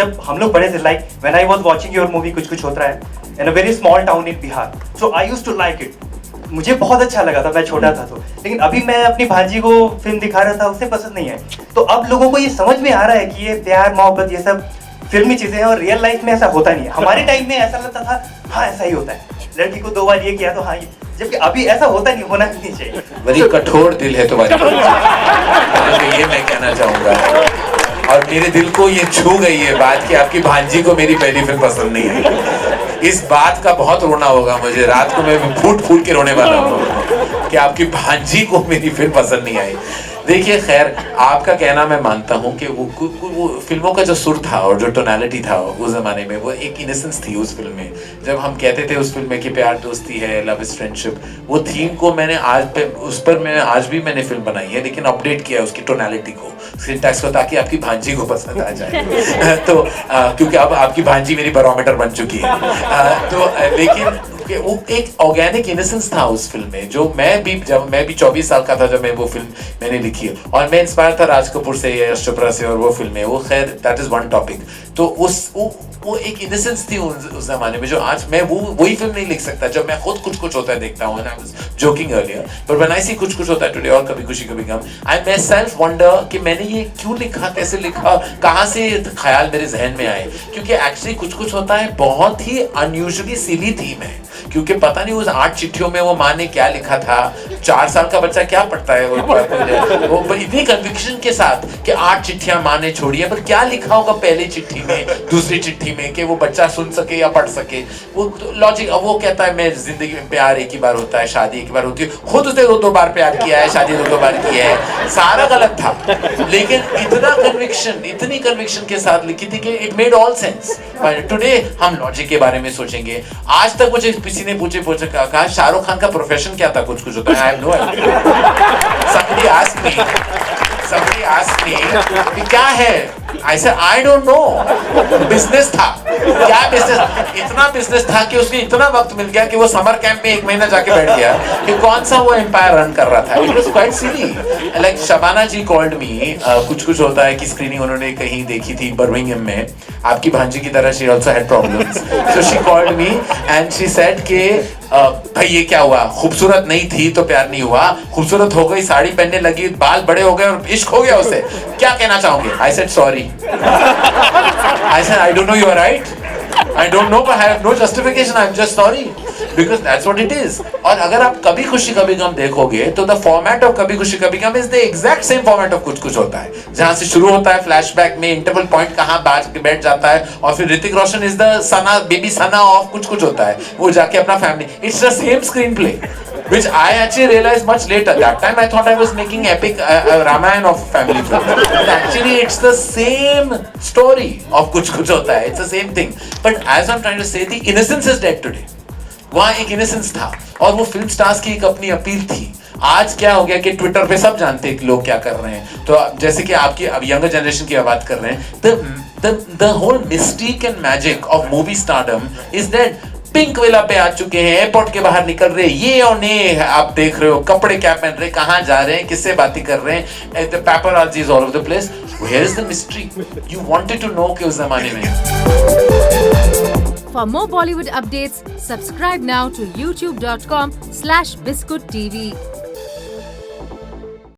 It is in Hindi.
जब हम लोग बड़े थे, like when I was watching your movie कुछ कुछ होता है in a very small town in Bihar, so I used to like it, मुझे बहुत अच्छा लगा था, मैं छोटा था तो। लेकिन अभी मैं अपनी भांजी को फिल्म दिखा रहा था, उसे पसंद नहीं है। तो अब लोगों को ये समझ में आ रहा है कि ये प्यार मोहब्बत ये सब फिल्मी चीजें हैं और रियल लाइफ में ऐसा होता नहीं है। हमारे टाइम में ऐसा लगता था हाँ ऐसा ही होता है, लड़की को 2 बार ये किया तो हाँ ये, जबकि अभी ऐसा होता नहीं, होना ही नहीं चाहिए। बड़ी कठोर दिल है तुम्हारी, तो ये मैं कहना चाहूंगा। और मेरे दिल को ये छू गई है बात कि आपकी भांजी को मेरी पहली फिल्म पसंद नहीं आई। इस बात का बहुत रोना होगा मुझे, रात को मैं फूट फूट के रोने वाला हूँ कि आपकी भांजी को मेरी फिल्म पसंद नहीं आई। देखिए खैर, आपका कहना मैं मानता हूँ कि वो फिल्मों का जो सुर था और जो टोनैलिटी था उस ज़माने में, वो एक इनोसेंस थी उस फिल्म में। जब हम कहते थे उस फिल्म में कि प्यार दोस्ती है, लव इज फ्रेंडशिप, वो थीम को मैंने आज भी मैंने फिल्म बनाई है, लेकिन अपडेट किया उसकी टोनैलिटी को, सिंटैक्स को, ताकि आपकी भांजी को पसंद आ जाए। तो क्योंकि अब आपकी भांजी मेरी बैरोमीटर बन चुकी है। लेकिन वो एक ऑर्गेनिक इनोसेंस था उस फिल्म में, जो जब मैं भी 24 साल का था जब मैं वो फिल्म मैंने लिखी है, और मैं इंस्पायर था राज कपूर से, यश चोपड़ा से, और वो फिल्में, वो खैर दैट इज वन टॉपिक। तो वो एक इनोसेंस थी उस जमाने में, जो आज मैं वही फिल्म नहीं लिख सकता जब मैं खुद कुछ कुछ होता है देखता हूँ। I was joking earlier, but when I see कुछ कुछ होता है टुडे और कभी खुशी कभी गम, आई माई सेल्फ वंडर कि मैंने ये क्यों लिखा, कैसे लिखा, कहाँ से ख्याल मेरे जहन में आए। क्योंकि एक्चुअली कुछ कुछ होता है बहुत ही अनयूजुअली सिली थीम है, क्योंकि पता नहीं उस 8 चिट्ठियों में वो माँ ने क्या लिखा था। 4 साल का बच्चा क्या पढ़ता है वो इतनी कन्विक्शन के साथ कि 8 चिट्ठियां माँ ने छोड़ी है, पर क्या लिखा होगा पहली चिट्ठी में, दूसरी चिट्ठी में, कि वो बच्चा सुन सके या पढ़ सके। वो लॉजिक, अब वो कहता है मैं जिंदगी में प्यार एक ही बार होता है, शादी एक ही बार होती है, खुद उसने 2 बार प्यार किया है, शादी 2 बार की है, सारा गलत था। लेकिन इतनी कन्विक्शन के साथ लिखी थी कि it made all sense. Today हम लॉजिक के बारे में सोचेंगे। आज तक मुझे किसी ने पूछे कहा शाहरुख खान का प्रोफेशन क्या था, कुछ कुछ होता है, I have no idea. somebody asked me कि क्या है, I said I don't know। Business था, क्या बिजनेस, इतना बिजनेस था कि उसने इतना वक्त मिल गया कि वो समर कैंप में 1 महीना जाके बैठ गया कि कौन सा वो एम्पायर रन कर रहा था। It was quite silly. Like Shabana ji called me, कुछ कुछ होता है कि स्क्रीनिंग उन्होंने कहीं देखी थी बर्मिंघम में, आपकी भांजी की तरह she also had problems, so she called me and she said कि भाई ये क्या हुआ, खूबसूरत नहीं थी तो प्यार नहीं हुआ, खूबसूरत हो गई, साड़ी पहनने लगी, बाल बड़े हो गए और इश्क हो गया उसे, क्या कहना चाहोगे? I said sorry. I said I don't know, you are right, I don't know, but I have no justification. I'm just sorry because that's what it is. और अगर आप कभी खुशी कभी गम देखोगे तो the format of कभी खुशी कभी गम is the exact same format of कुछ कुछ होता है, जहाँ से शुरू होता है फ्लैशबैक में, इंटरवल पॉइंट कहाँ बैठ जाता है, और फिर Hrithik Roshan is the Sana baby Sana of कुछ कुछ होता है, वो जाके अपना family, it's the same screenplay, which I actually realized much later. That time I thought I was making epic Ramayana of family film, but actually it's the same story of कुछ कुछ होता है, it's the same thing. But as I'm trying to say, the innocence is dead today. वहाँ एक innocence था और वो फिल्म स्टार्स की एक अपनी अपील थी। आज क्या हो गया कि ट्विटर पे सब जानते हैं कि लोग क्या कर रहे हैं। तो जैसे कि आपकी अब यंगर जनरेशन की बात कर रहे हैं, the whole mystique and magic of movie stardom is dead. Pink villa पे आ चुके हैं, एयरपोर्ट के बाहर निकल रहे हैं, ये और ने आप देख रहे हो, कपड़े क्या पहन रहे हैं, कहाँ जा रहे हैं, किससे बातें कर रहे हैं, the paparazzi is all over the place. Where is the mystery? You wanted to know कि उस जमाने में। For more Bollywood updates, subscribe now to youtube.com/biscuittv.